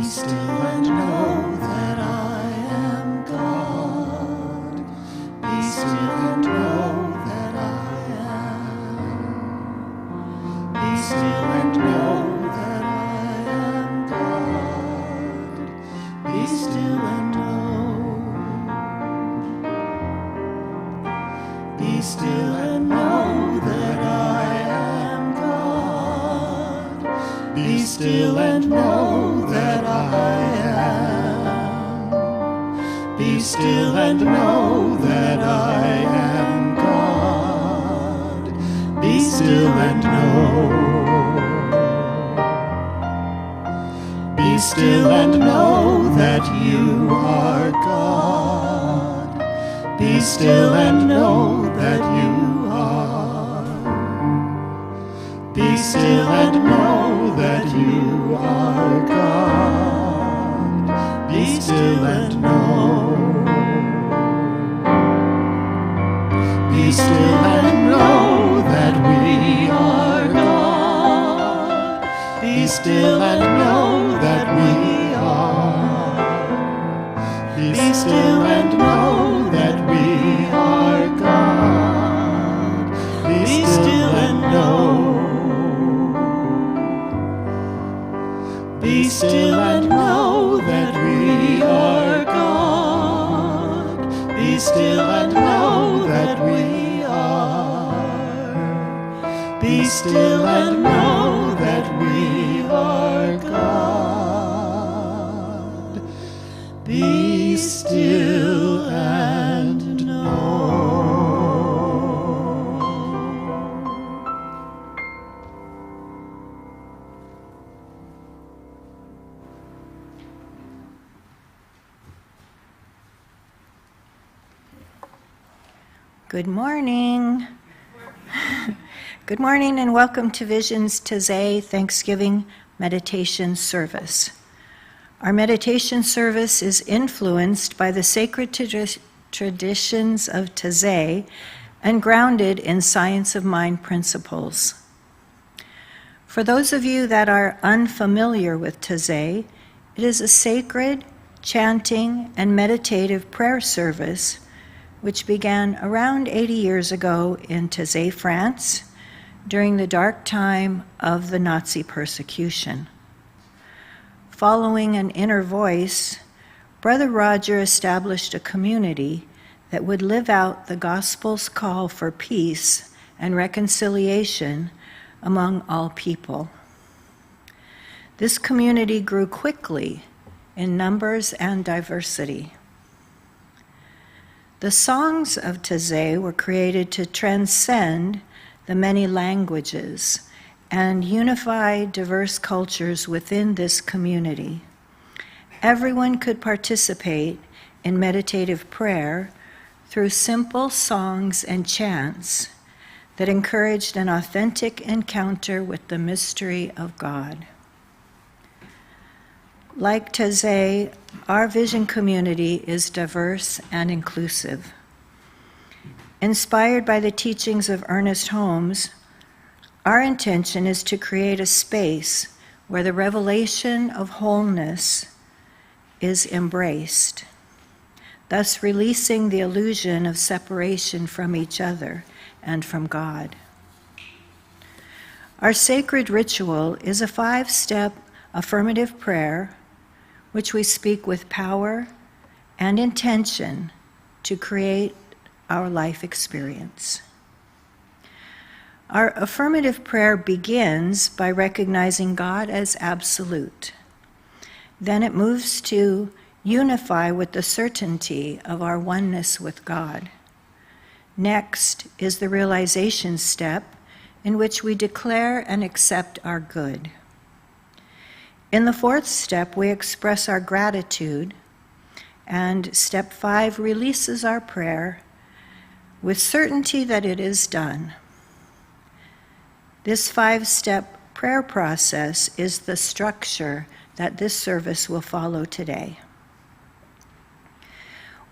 still and know that I am God. Be still and know that I am. Be still and know that I am God. Be still and know. Be still and know that I am God. Be still and know that I am. Be still and know that I am God. Be still and know. Be still and know that you are God. Be still and know that you are. Be still and know that you are God. Be still and know. Be still and know that we are God. Be still and know that we are. Be still and know that we are God. Be still and know. Be still and know that we are God. Be still and know that we are. Be still and know that we are God. Be still and know. Good morning. Good morning and welcome to Visions Taizé Thanksgiving Meditation Service. Our meditation service is influenced by the sacred traditions of Taizé and grounded in science of mind principles. For those of you that are unfamiliar with Taizé, it is a sacred, chanting, and meditative prayer service which began around 80 years ago in Taizé, France, during the dark time of the Nazi persecution. Following an inner voice, Brother Roger established a community that would live out the gospel's call for peace and reconciliation among all people. This community grew quickly in numbers and diversity. The songs of Taizé were created to transcend the many languages and unify diverse cultures within this community. Everyone could participate in meditative prayer through simple songs and chants that encouraged an authentic encounter with the mystery of God. Like Taizé, our vision community is diverse and inclusive. Inspired by the teachings of Ernest Holmes, our intention is to create a space where the revelation of wholeness is embraced, thus releasing the illusion of separation from each other and from God. Our sacred ritual is a 5-step affirmative prayer which we speak with power and intention to create our life experience. Our affirmative prayer begins by recognizing God as absolute. Then it moves to unify with the certainty of our oneness with God. Next is the realization step, in which we declare and accept our good. In the 4th step, we express our gratitude, and step 5 releases our prayer with certainty that it is done. This 5-step prayer process is the structure that this service will follow today.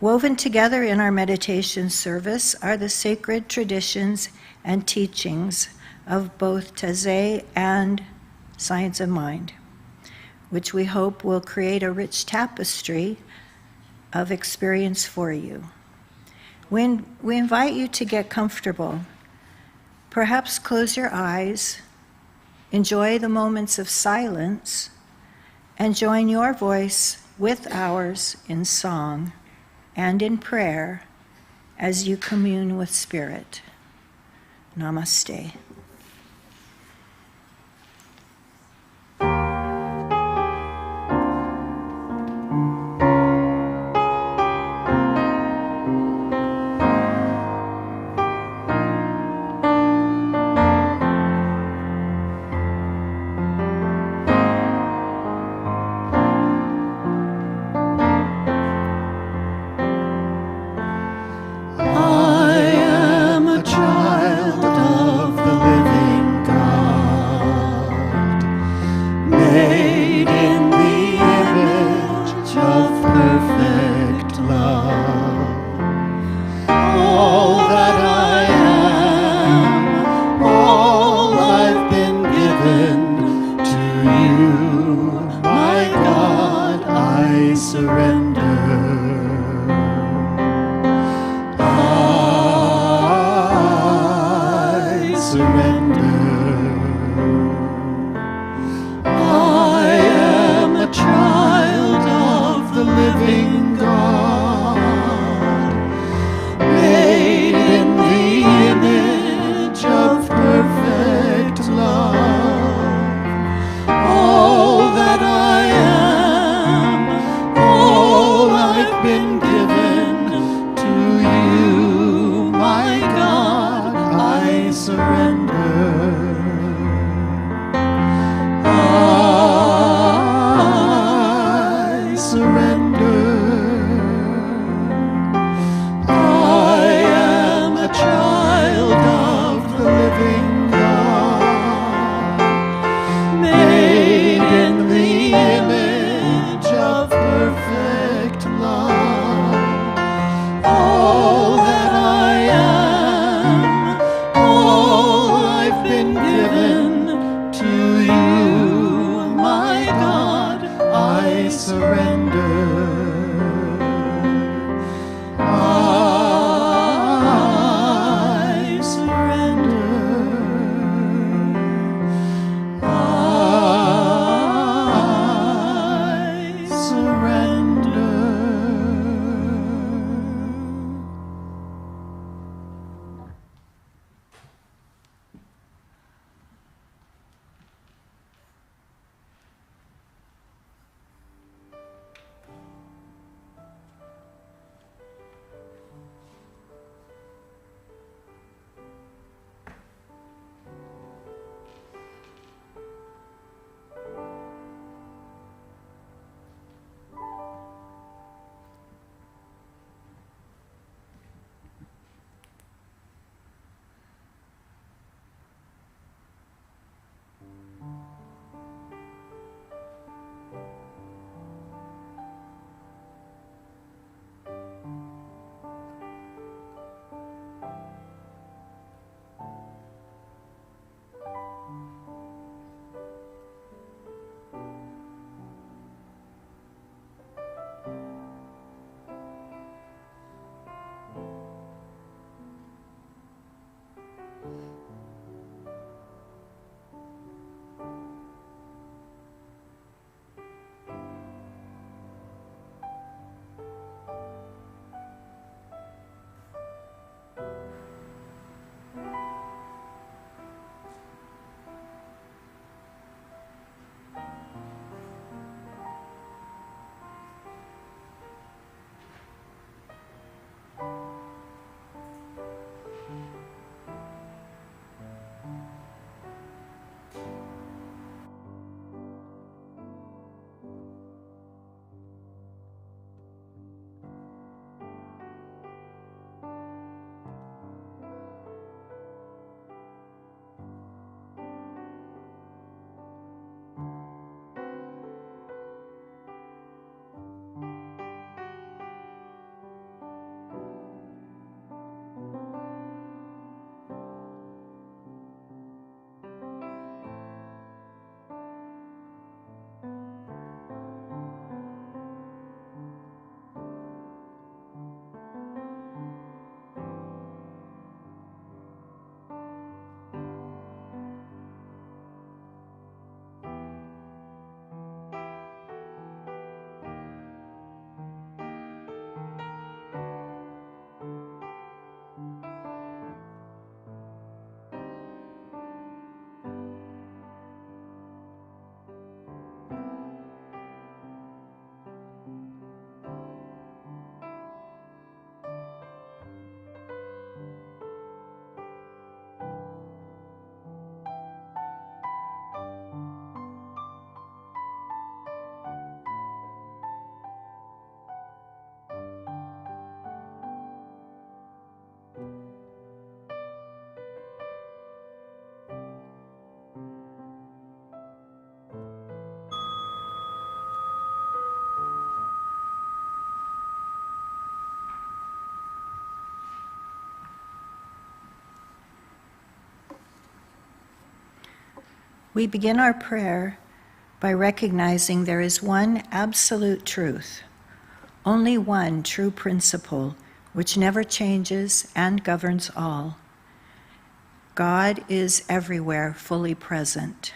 Woven together in our meditation service are the sacred traditions and teachings of both Taizé and science of mind. which we hope will create a rich tapestry of experience for you. We invite you to get comfortable. Perhaps close your eyes, enjoy the moments of silence, and join your voice with ours in song and in prayer as you commune with Spirit. Namaste. We begin our prayer by recognizing there is one absolute truth, only one true principle which never changes and governs all. God is everywhere, fully present.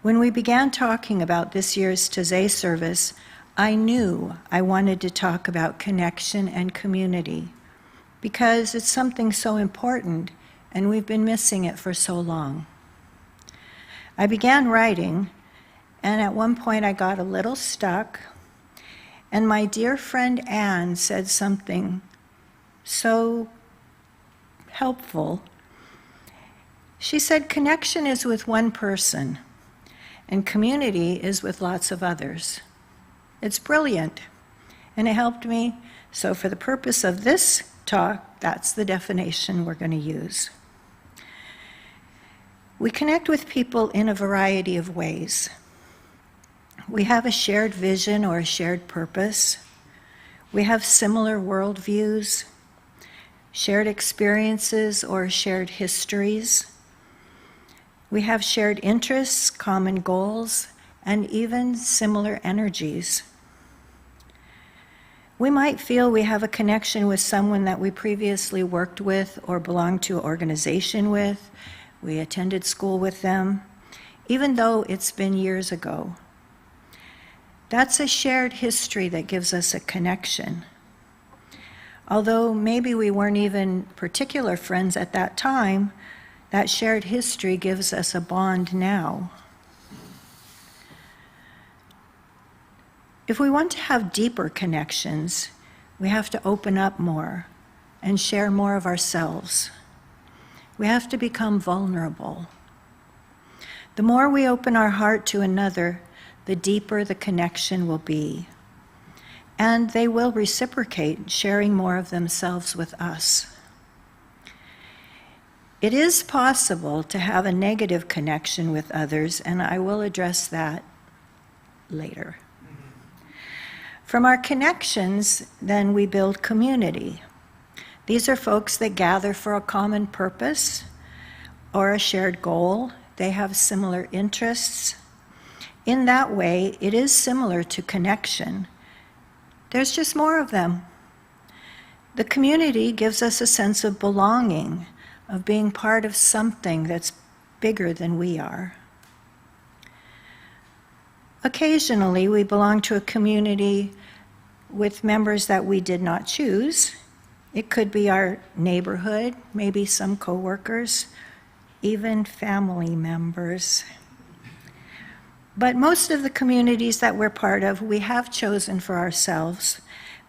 When we began talking about this year's Taizé service, I knew I wanted to talk about connection and community because it's something so important and we've been missing it for so long. I began writing, and at one point I got a little stuck, and my dear friend Anne said something so helpful. She said, connection is with one person, and community is with lots of others. It's brilliant, and it helped me. So for the purpose of this talk, that's the definition we're going to use. We connect with people in a variety of ways. We have a shared vision or a shared purpose. We have similar worldviews, shared experiences or shared histories. We have shared interests, common goals, and even similar energies. We might feel we have a connection with someone that we previously worked with or belonged to an organization with. We attended school with them, even though it's been years ago. That's a shared history that gives us a connection. Although maybe we weren't even particular friends at that time, that shared history gives us a bond now. If we want to have deeper connections, we have to open up more and share more of ourselves. We have to become vulnerable. The more we open our heart to another, the deeper the connection will be. And they will reciprocate, sharing more of themselves with us. It is possible to have a negative connection with others, and I will address that later. From our connections, then we build community. These are folks that gather for a common purpose or a shared goal. They have similar interests. In that way, it is similar to connection. There's just more of them. The community gives us a sense of belonging, of being part of something that's bigger than we are. Occasionally, we belong to a community with members that we did not choose. It could be our neighborhood, maybe some coworkers, even family members. But most of the communities that we're part of, we have chosen for ourselves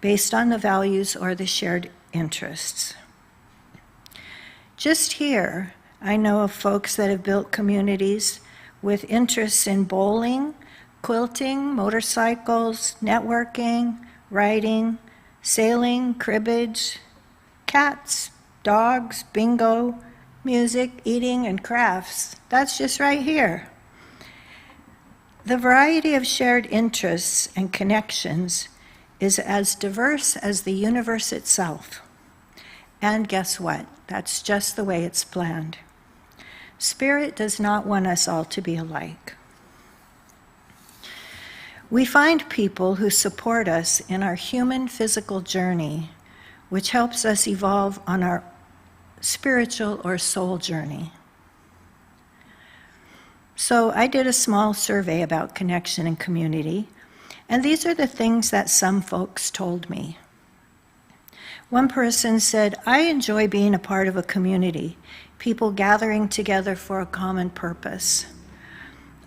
based on the values or the shared interests. Just here, I know of folks that have built communities with interests in bowling, quilting, motorcycles, networking, writing, sailing, cribbage, cats, dogs, bingo, music, eating, and crafts. That's just right here. The variety of shared interests and connections is as diverse as the universe itself. And guess what? That's just the way it's planned. Spirit does not want us all to be alike. We find people who support us in our human physical journey, which helps us evolve on our spiritual or soul journey. So I did a small survey about connection and community, and these are the things that some folks told me. One person said, I enjoy being a part of a community, people gathering together for a common purpose.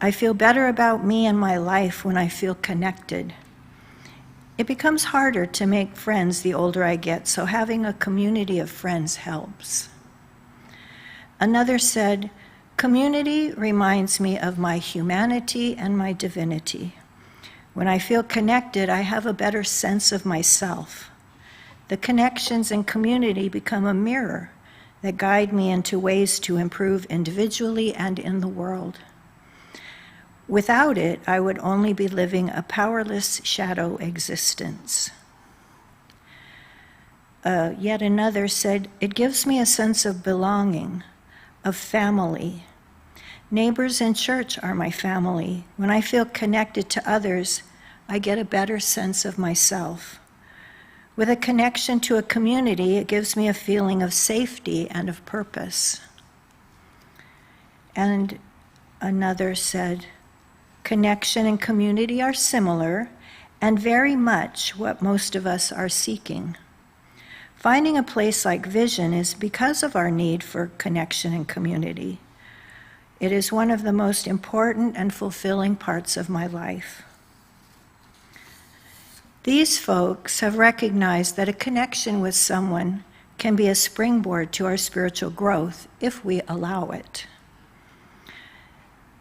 I feel better about me and my life when I feel connected. It becomes harder to make friends the older I get, so having a community of friends helps. Another said, community reminds me of my humanity and my divinity. When I feel connected, I have a better sense of myself. The connections and community become a mirror that guide me into ways to improve individually and in the world. Without it, I would only be living a powerless shadow existence. Yet another said, it gives me a sense of belonging, of family, Neighbors in church are my family. When I feel connected to others, I get a better sense of myself. With a connection to a community, it gives me a feeling of safety and of purpose. And another said, connection and community are similar and very much what most of us are seeking. Finding a place like Vision is because of our need for connection and community. It is one of the most important and fulfilling parts of my life. These folks have recognized that a connection with someone can be a springboard to our spiritual growth if we allow it.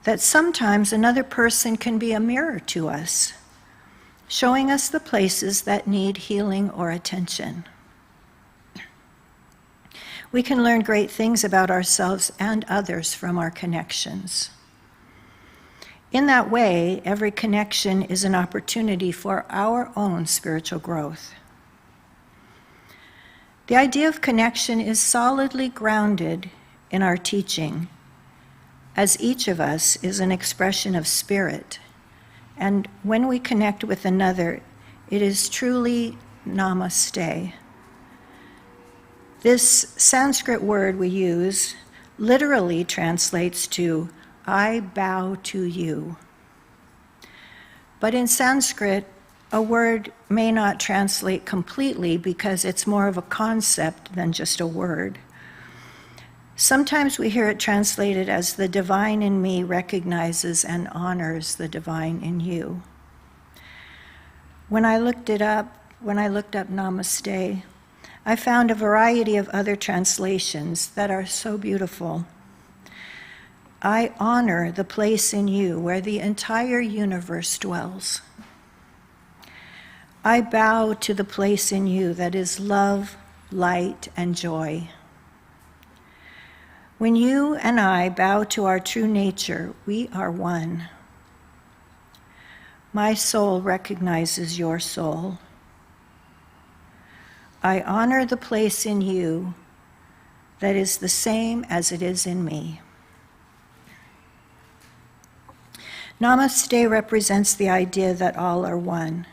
That sometimes another person can be a mirror to us, showing us the places that need healing or attention. We can learn great things about ourselves and others from our connections. In that way, every connection is an opportunity for our own spiritual growth. The idea of connection is solidly grounded in our teaching, as each of us is an expression of spirit. And when we connect with another, it is truly namaste. This Sanskrit word we use literally translates to, I bow to you. But in Sanskrit, a word may not translate completely because it's more of a concept than just a word. Sometimes we hear it translated as the divine in me recognizes and honors the divine in you. When I looked up namaste, I found a variety of other translations that are so beautiful. I honor the place in you where the entire universe dwells. I bow to the place in you that is love, light, and joy. When you and I bow to our true nature, we are one. My soul recognizes your soul. I honor the place in you that is the same as it is in me. Namaste represents the idea that all are one.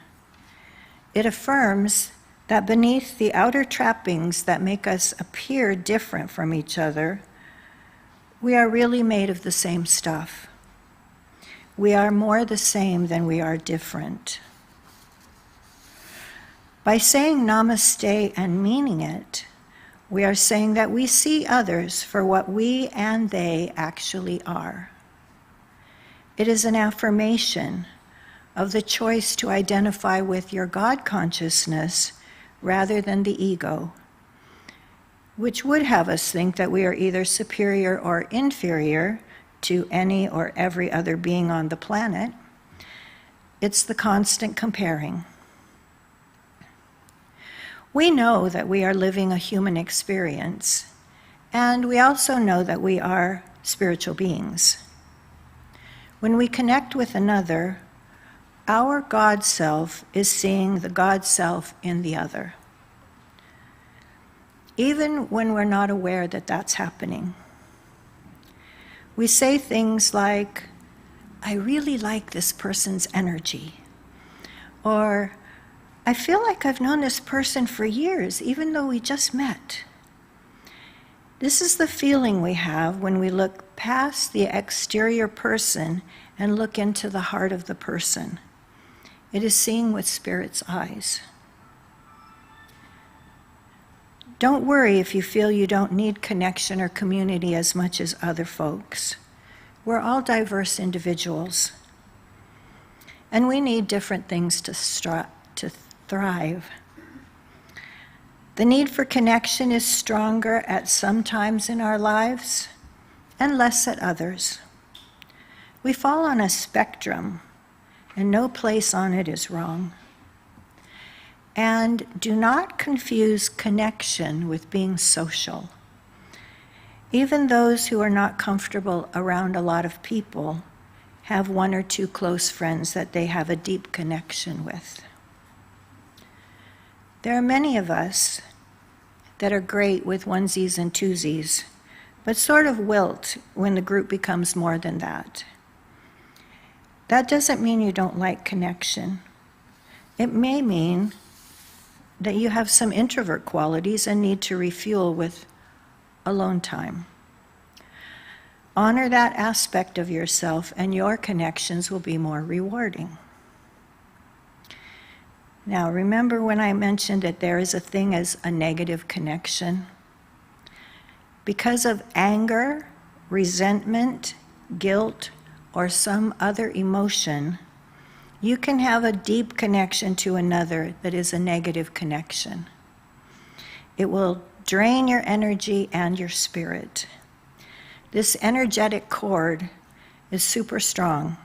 It affirms that beneath the outer trappings that make us appear different from each other, we are really made of the same stuff. We are more the same than we are different. By saying namaste and meaning it, we are saying that we see others for what we and they actually are. It is an affirmation of the choice to identify with your God consciousness rather than the ego, which would have us think that we are either superior or inferior to any or every other being on the planet. It's the constant comparing. We know that we are living a human experience, and we also know that we are spiritual beings. When we connect with another, our God self is seeing the God self in the other, even when we're not aware that that's happening. We say things like, I really like this person's energy, or I feel like I've known this person for years, even though we just met. This is the feeling we have when we look past the exterior person and look into the heart of the person. It is seeing with Spirit's eyes. Don't worry if you feel you don't need connection or community as much as other folks. We're all diverse individuals, and we need different things to thrive. The need for connection is stronger at some times in our lives and less at others. We fall on a spectrum, and no place on it is wrong. And do not confuse connection with being social. Even those who are not comfortable around a lot of people have one or two close friends that they have a deep connection with. There are many of us that are great with onesies and twosies, but sort of wilt when the group becomes more than that. That doesn't mean you don't like connection. It may mean that you have some introvert qualities and need to refuel with alone time. Honor that aspect of yourself, and your connections will be more rewarding. Now, remember when I mentioned that there is a thing as a negative connection? Because of anger, resentment, guilt, or some other emotion, you can have a deep connection to another that is a negative connection. It will drain your energy and your spirit. This energetic cord is super strong,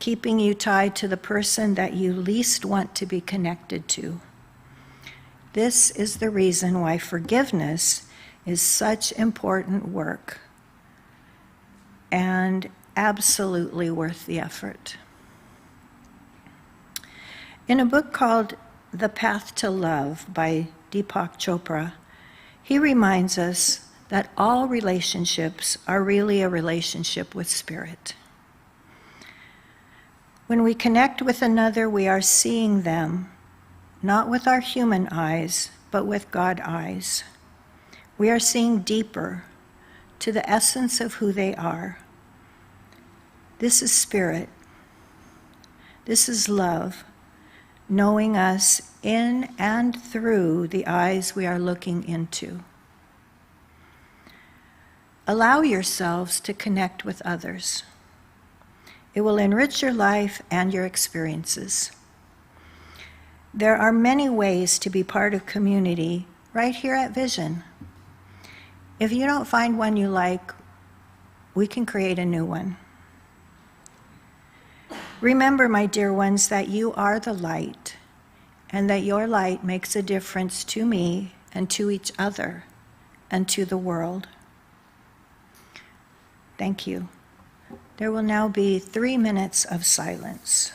keeping you tied to the person that you least want to be connected to. This is the reason why forgiveness is such important work and absolutely worth the effort. In a book called The Path to Love by Deepak Chopra, he reminds us that all relationships are really a relationship with spirit. When we connect with another, we are seeing them, not with our human eyes, but with God eyes. We are seeing deeper to the essence of who they are. This is spirit. This is love, knowing us in and through the eyes we are looking into. Allow yourselves to connect with others. It will enrich your life and your experiences. There are many ways to be part of community right here at Vision. If you don't find one you like, we can create a new one. Remember, my dear ones, that you are the light, and that your light makes a difference to me and to each other and to the world. Thank you. There will now be 3 minutes of silence.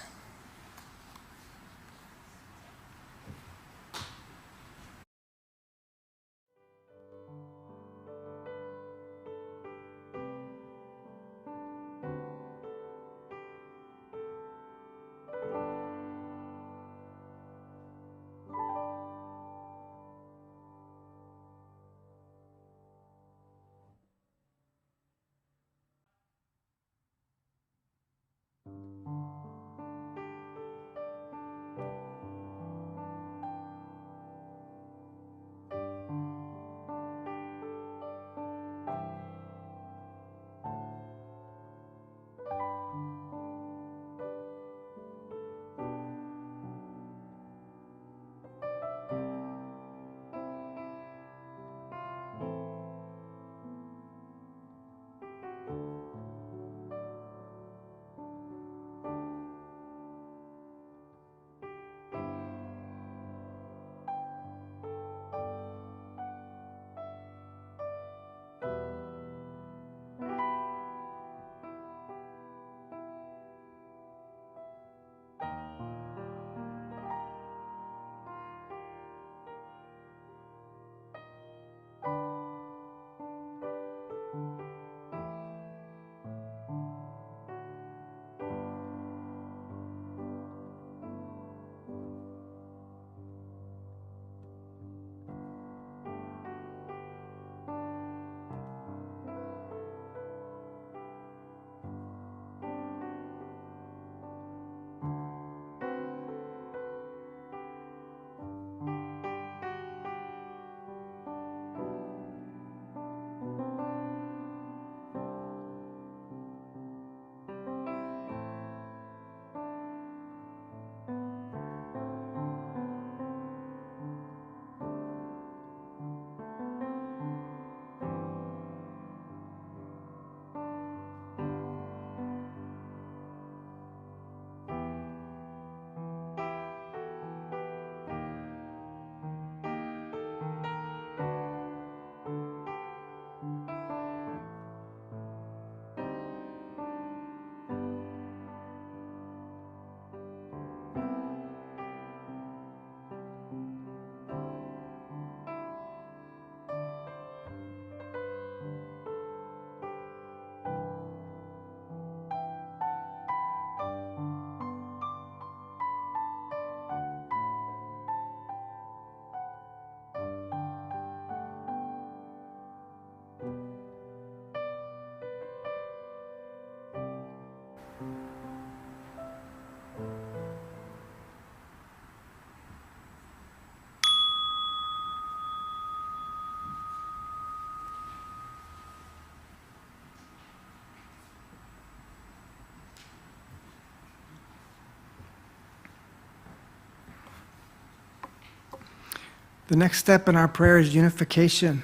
The next step in our prayer is unification.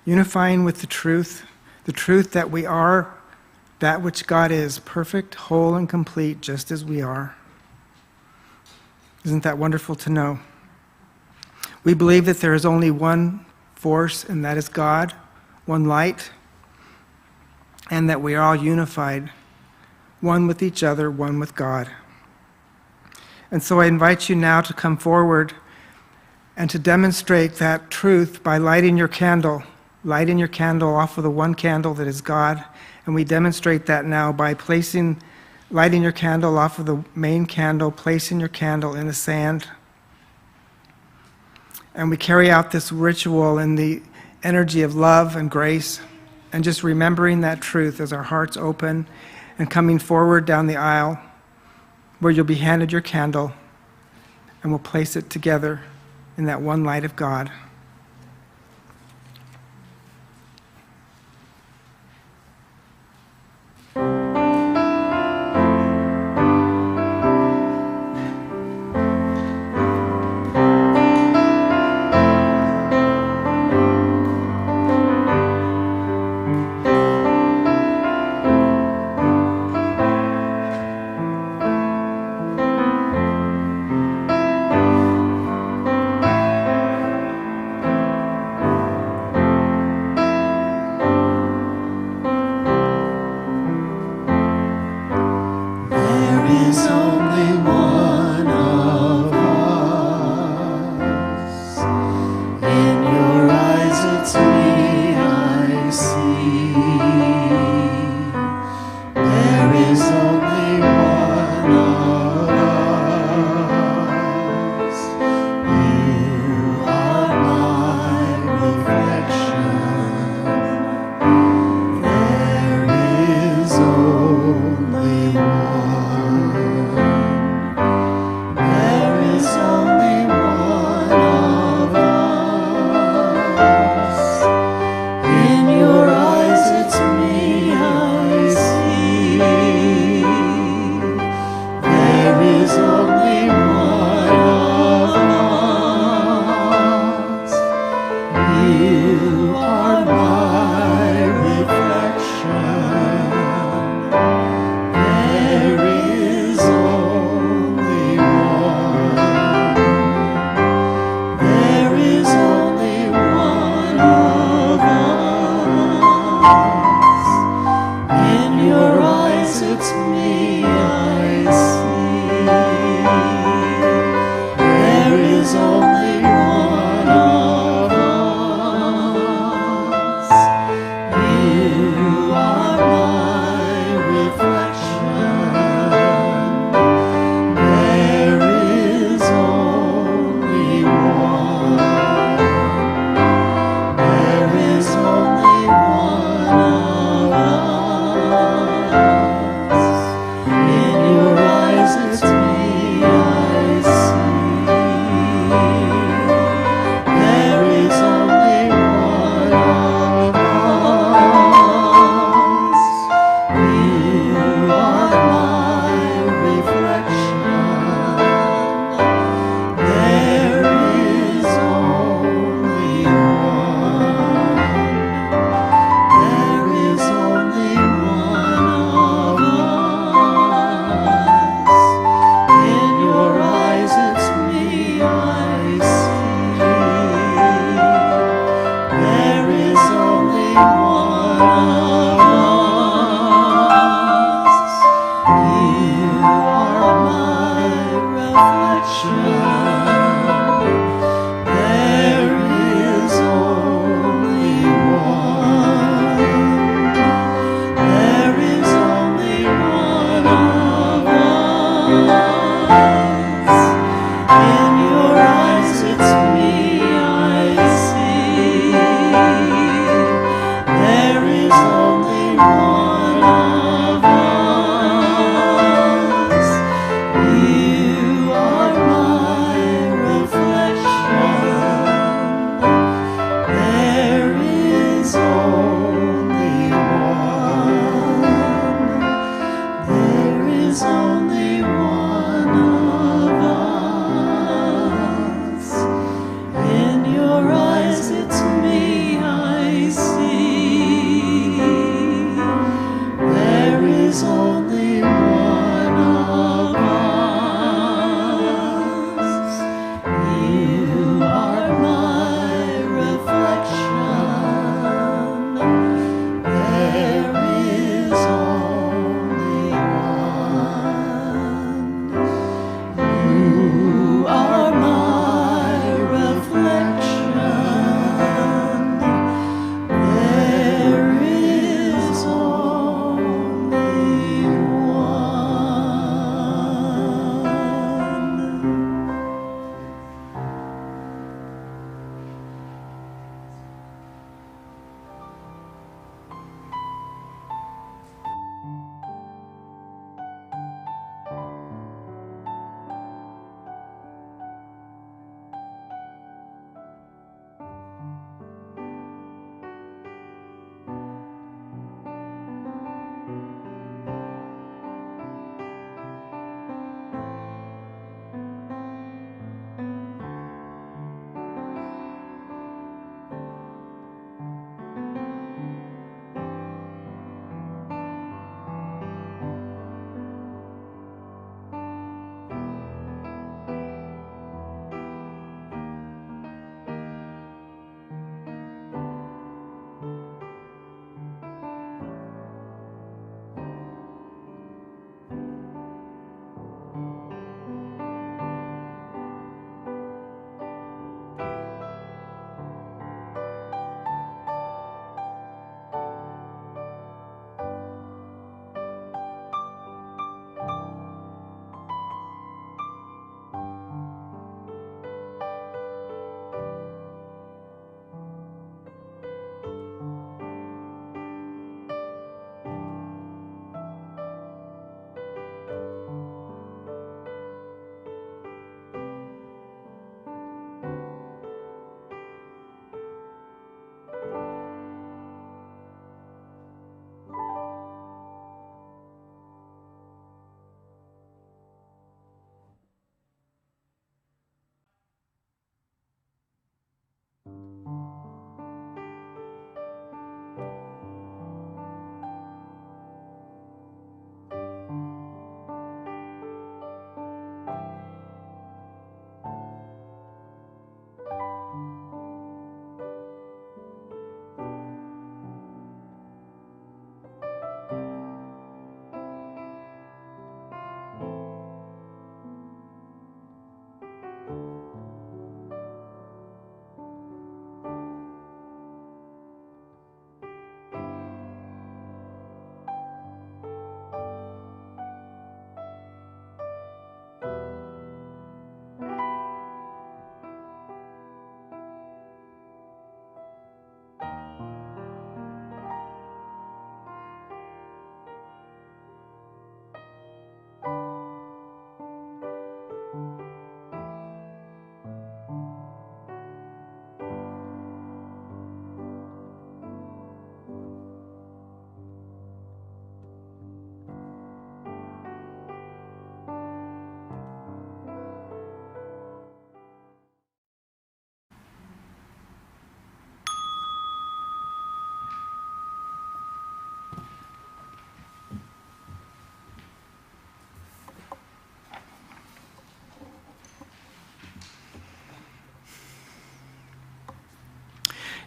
Unifying with the truth that we are that which God is, perfect, whole, and complete, just as we are. Isn't that wonderful to know? We believe that there is only one force, and that is God, one light, and that we are all unified, one with each other, one with God. And so I invite you now to come forward and to demonstrate that truth by lighting your candle. Lighting your candle off of the one candle that is God. And we demonstrate that now by lighting your candle off of the main candle, placing your candle in the sand. And we carry out this ritual in the energy of love and grace, and just remembering that truth as our hearts open and coming forward down the aisle where you'll be handed your candle, and we'll place it together in that one light of God. You are mine.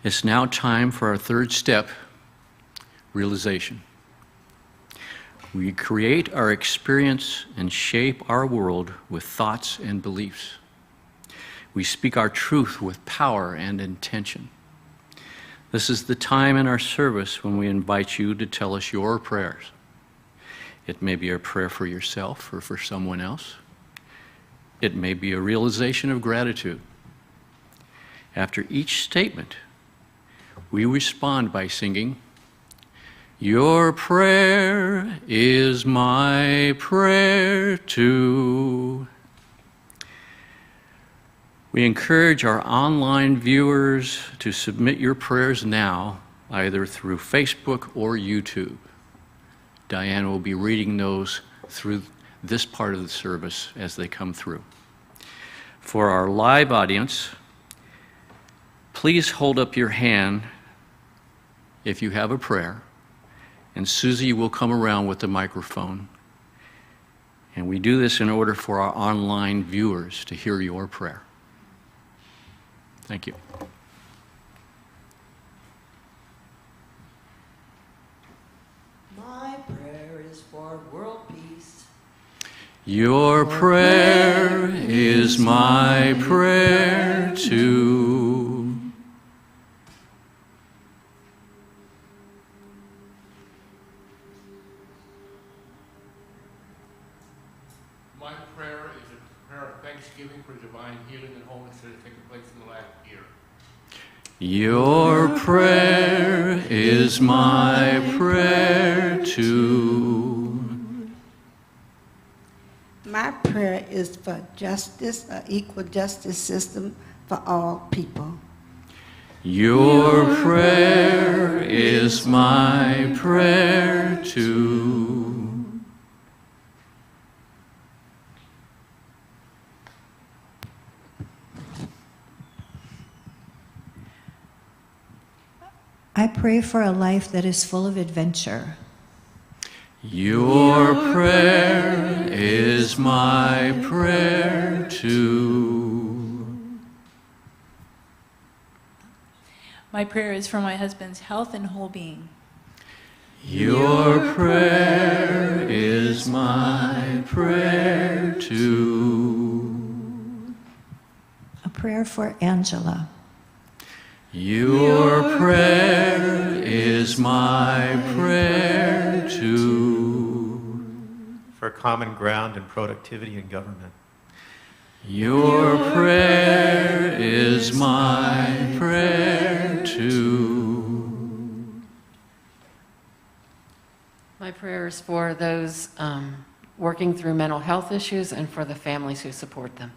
It's now time for our third step, realization. We create our experience and shape our world with thoughts and beliefs. We speak our truth with power and intention. This is the time in our service when we invite you to tell us your prayers. It may be a prayer for yourself or for someone else. It may be a realization of gratitude. After each statement, we respond by singing, "Your prayer is my prayer too." We encourage our online viewers to submit your prayers now, either through Facebook or YouTube. Diane will be reading those through this part of the service as they come through. For our live audience, please hold up your hand if you have a prayer, and Susie will come around with the microphone. And we do this in order for our online viewers to hear your prayer. Thank you. My prayer is for world peace. Your prayer is my prayer too. My prayer is a prayer of thanksgiving for divine healing and wholeness that has taken place in the last year. Your prayer is my prayer too. My prayer is for justice, an equal justice system for all people. Your prayer is my prayer too. I pray for a life that is full of adventure. Your prayer is my prayer too. My prayer is for my husband's health and whole being. Your prayer is my prayer too. A prayer for Angela. Your prayer is my prayer too. For common ground and productivity in government. Your prayer is my prayer too. My prayer is for those working through mental health issues and for the families who support them.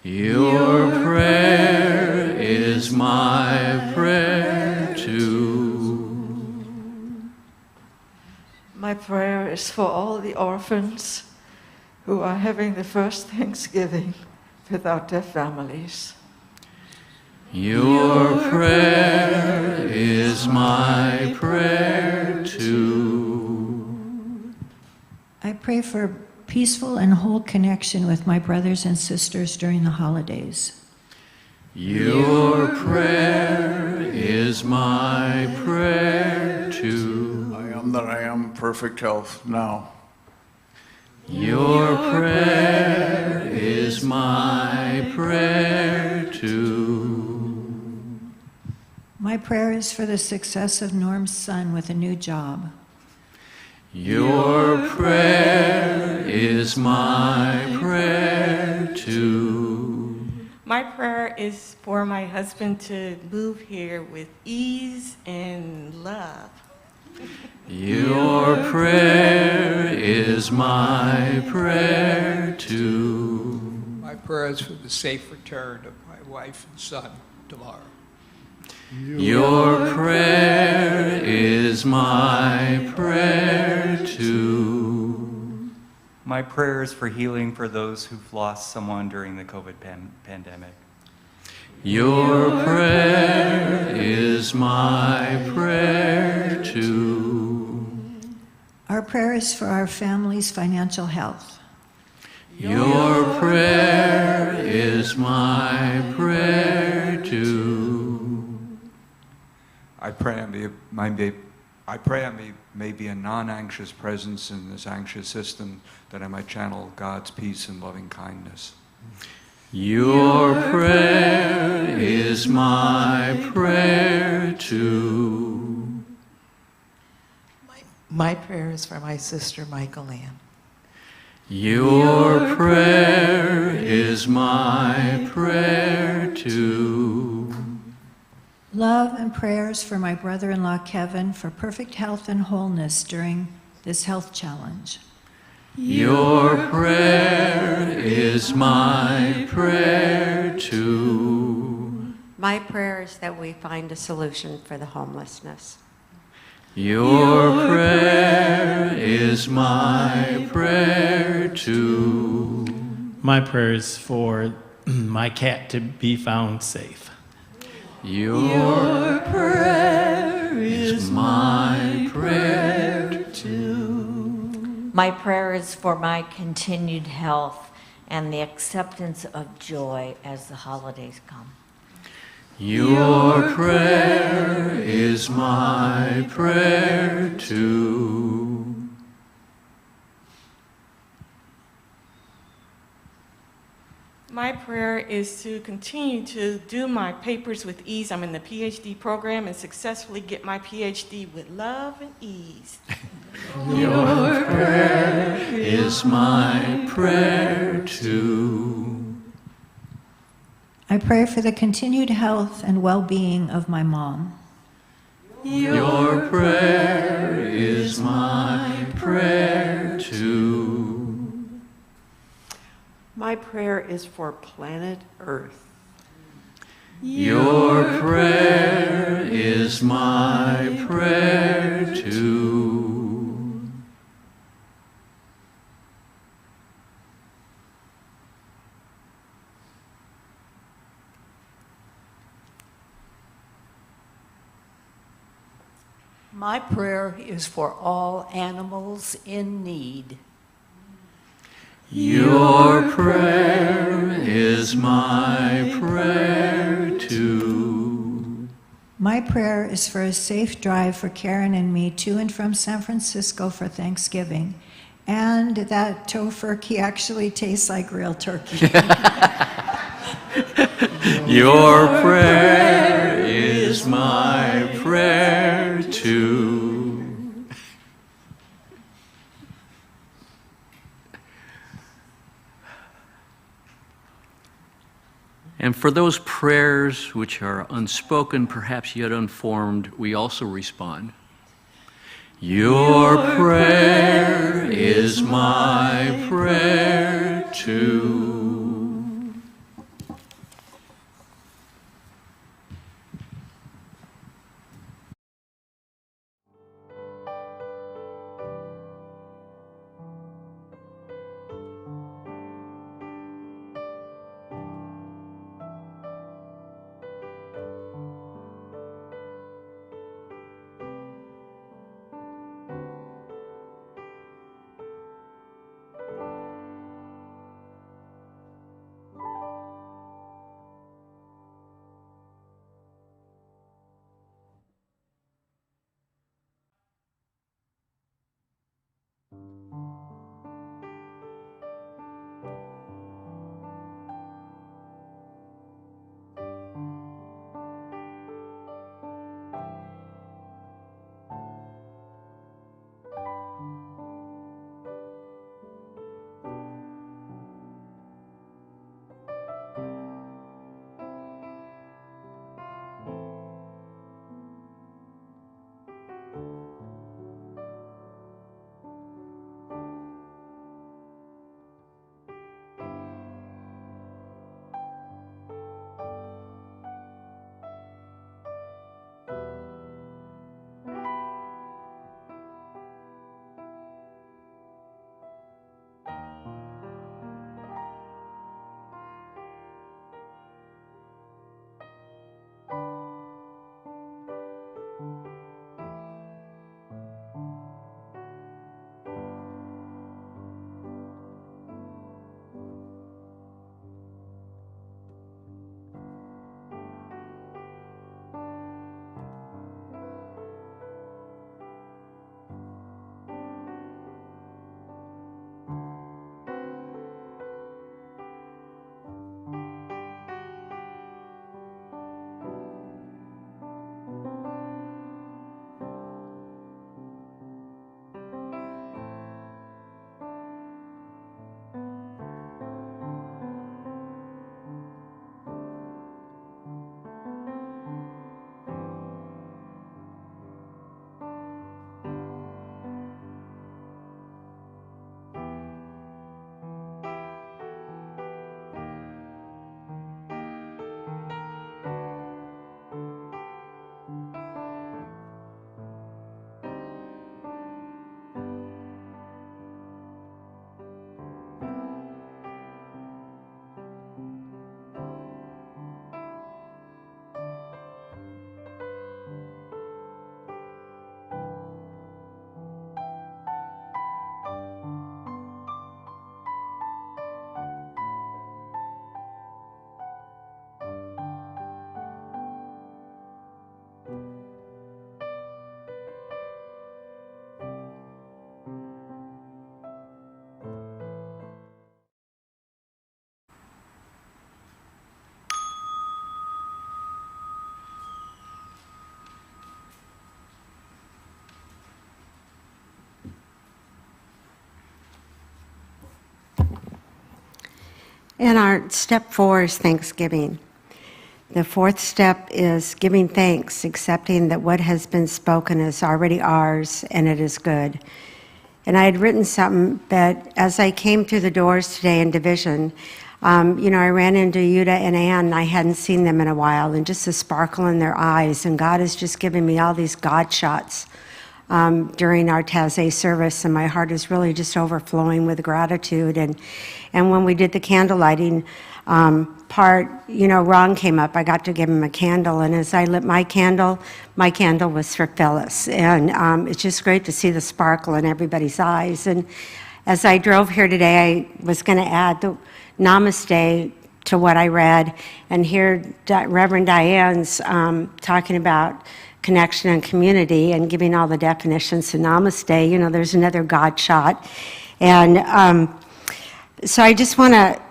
Your prayer is my prayer too. My prayer is for all the orphans who are having the first Thanksgiving without their families. Your prayer is my prayer too. I pray for peaceful and whole connection with my brothers and sisters during the holidays. Your prayer is my prayer too. I am that I am, perfect health now. Your prayer is my prayer too. My prayer is for the success of Norm's son with a new job. Your prayer is my prayer too. My prayer is for my husband to move here with ease and love. Your prayer is my prayer too. My prayer is for the safe return of my wife and son tomorrow. Your prayer is my prayer too. My prayer is for healing for those who've lost someone during the COVID pandemic. Your prayer is my prayer too. Our prayer is for our family's financial health. Your prayer is my prayer too. pray I may be a non-anxious presence in this anxious system, that I might channel God's peace and loving kindness. Your prayer is my prayer too. My prayer is for my sister Michael Ann. Your prayer is my prayer too. Love and prayers for my brother-in-law Kevin for perfect health and wholeness during this health challenge. Your prayer is my prayer too. My prayer is that we find a solution for the homelessness. Your prayer is my prayer too. My prayer is for my cat to be found safe. Your prayer is my prayer too. My prayer is for my continued health and the acceptance of joy as the holidays come. Your prayer is my prayer too. My prayer is to continue to do my papers with ease. I'm in the PhD program and successfully get my PhD with love and ease. Your prayer is my prayer too. I pray for the continued health and well-being of my mom. Your prayer is my prayer too. My prayer is for planet Earth. Your prayer is my prayer too. My prayer is for all animals in need. Your prayer is my prayer too. My prayer is for a safe drive for Karen and me to and from San Francisco for Thanksgiving, and that tofurkey actually tastes like real turkey. Your prayer is my prayer too. And for those prayers which are unspoken, perhaps yet unformed, we also respond. Your prayer is my prayer too. And our step 4 is thanksgiving. The 4th step is giving thanks, accepting that what has been spoken is already ours and it is good. And I had written something, but as I came through the doors today in Division, I ran into Yuta and Ann, and I hadn't seen them in a while, and just the sparkle in their eyes. And God has just given me all these God shots during our Taizé service, and my heart is really just overflowing with gratitude. And when we did the candle lighting part, Ron came up. I got to give him a candle, and as I lit my candle was for Phyllis. And it's just great to see the sparkle in everybody's eyes. And as I drove here today, I was going to add the Namaste to what I read, and here Reverend Diane's talking about connection and community and giving all the definitions to Namaste. There's another God shot. And so I just want to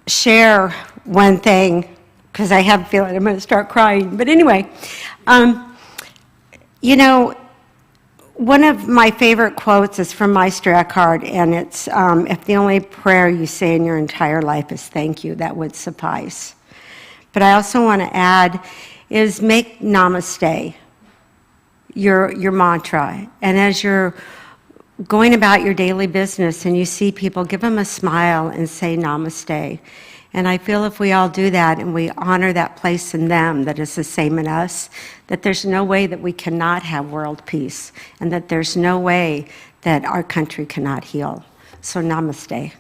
share one thing, because I have a feeling I'm going to start crying. But anyway, one of my favorite quotes is from Meister Eckhart, and it's, if the only prayer you say in your entire life is thank you, that would suffice. But I also want to add is make Namaste your mantra. And as you're going about your daily business and you see people, give them a smile and say Namaste. And I feel if we all do that and we honor that place in them that is the same in us, that there's no way that we cannot have world peace, and that there's no way that our country cannot heal. So Namaste.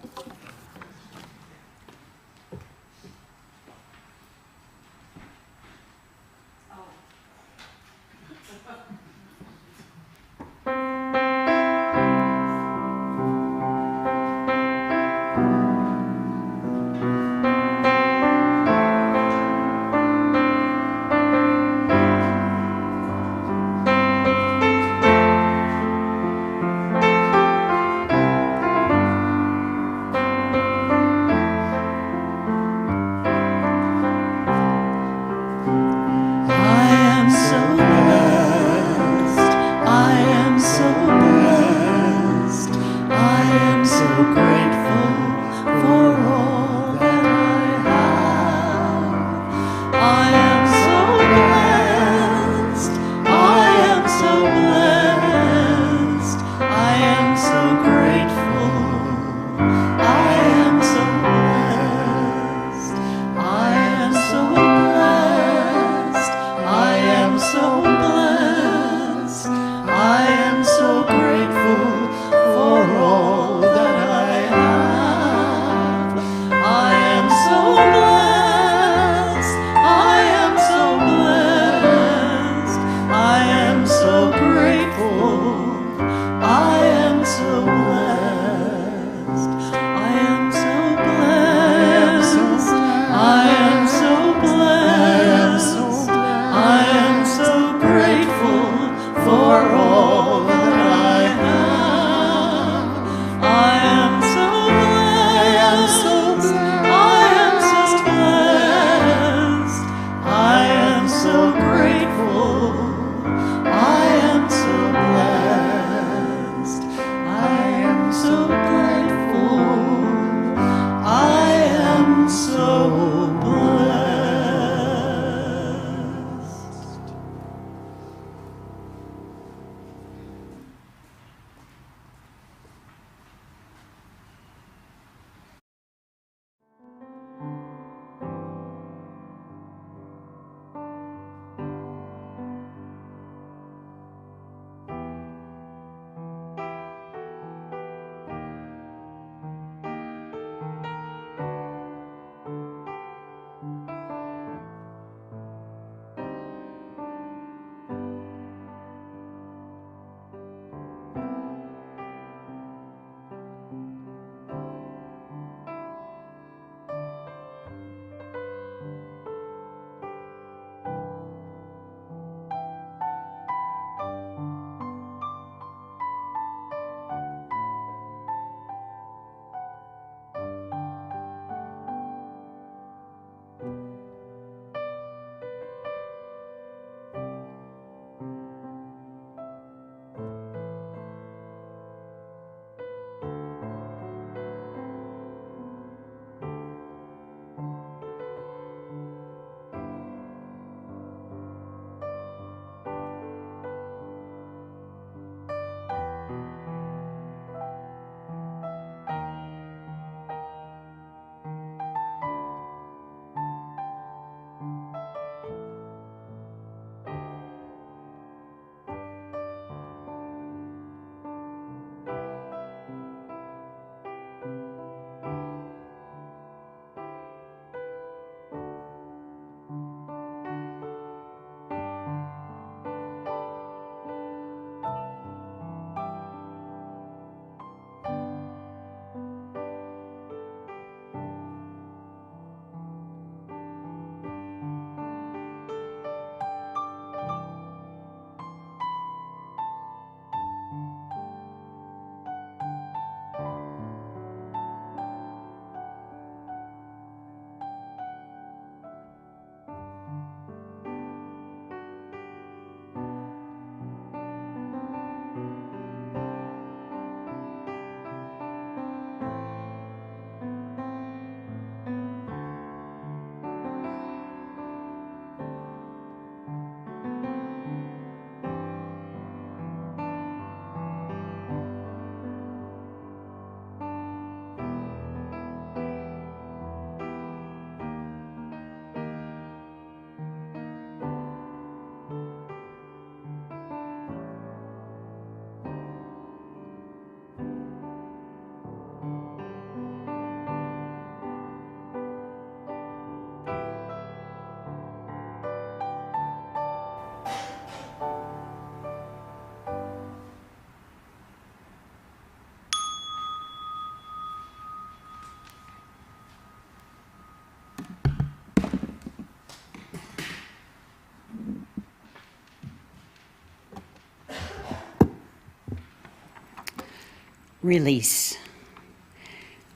Release.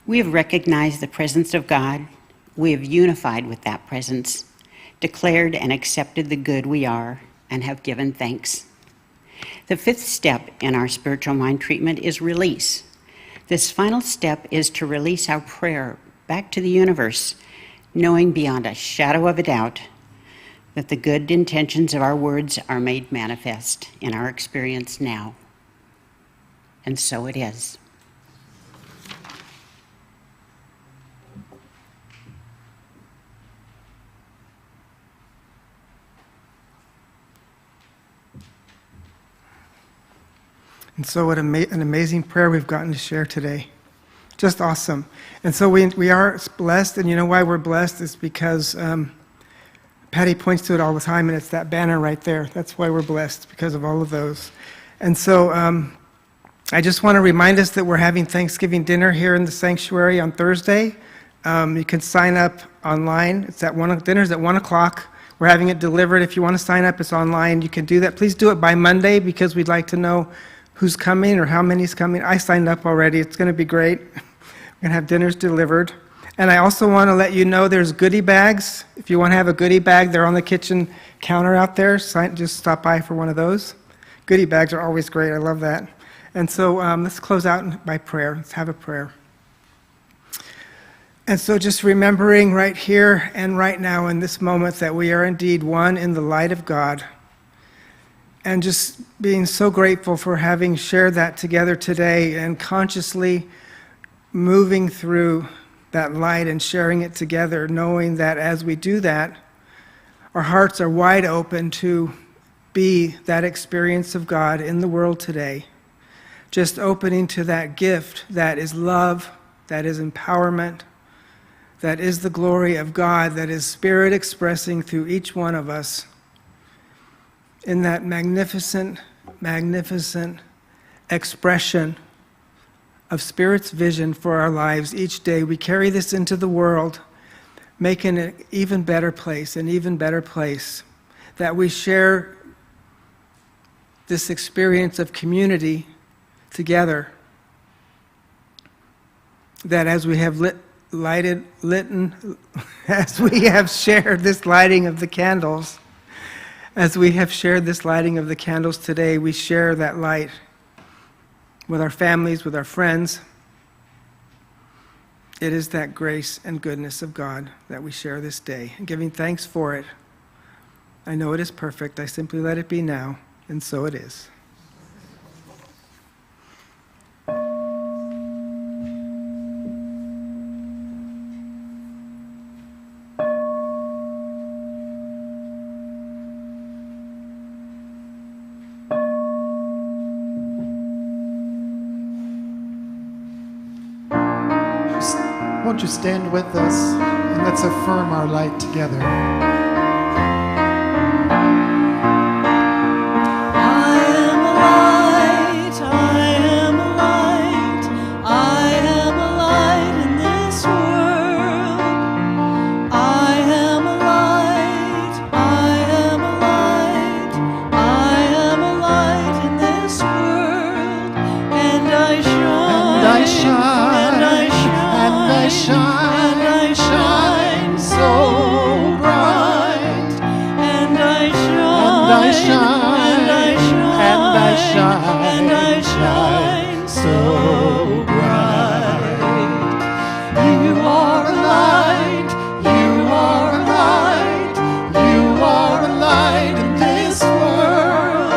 We have recognized the presence of God. We have unified with that presence, declared and accepted the good we are, and have given thanks. The fifth step in our spiritual mind treatment is release. This final step is to release our prayer back to the universe, knowing beyond a shadow of a doubt that the good intentions of our words are made manifest in our experience now. And so it is. And so what an amazing prayer we've gotten to share today. Just awesome. And so we are blessed, and you know why we're blessed is because Patty points to it all the time, and it's that banner right there. That's why we're blessed, because of all of those. And so I just want to remind us that we're having Thanksgiving dinner here in the sanctuary on Thursday. You can sign up online. It's at dinner's at 1 o'clock. We're having it delivered. If you want to sign up, it's online. You can do that. Please do it by Monday, because we'd like to know who's coming or how many's coming. I signed up already. It's going to be great. We're going to have dinners delivered. And I also want to let you know there's goodie bags. If you want to have a goodie bag, they're on the kitchen counter out there. Just stop by for one of those. Goodie bags are always great. I love that. And so let's close out by prayer. Let's have a prayer. And so just remembering right here and right now in this moment that we are indeed one in the light of God. And just being so grateful for having shared that together today and consciously moving through that light and sharing it together, knowing that as we do that, our hearts are wide open to be that experience of God in the world today. Just opening to that gift that is love, that is empowerment, that is the glory of God, that is Spirit expressing through each one of us in that magnificent, magnificent expression of Spirit's vision for our lives each day. We carry this into the world, making it an even better place, that we share this experience of community together, that as we have as we have shared this lighting of the candles, as we have shared this lighting of the candles today, we share that light with our families, with our friends. It is that grace and goodness of God that we share this day, and giving thanks for it. I know it is perfect. I simply let it be now, and so it is. Won't you stand with us and let's affirm our light together. Shine so bright, and I shine so bright. You are a light, you are a light, you are a light in this world.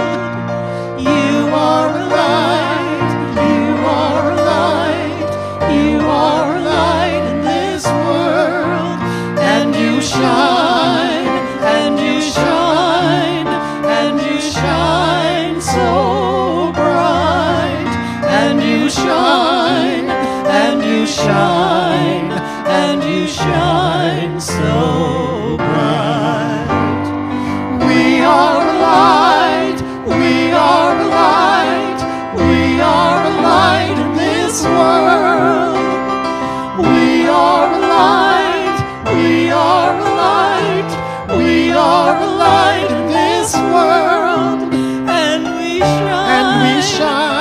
You are a light, you are a light, you are a light in this world. And you shine, and you shine, and you shine so bright. And you shine, and you shine, and you shine so bright. We are a light, we are a light, we are a light in this world. We are a light, we are a light, we are a light in this world. And we shine,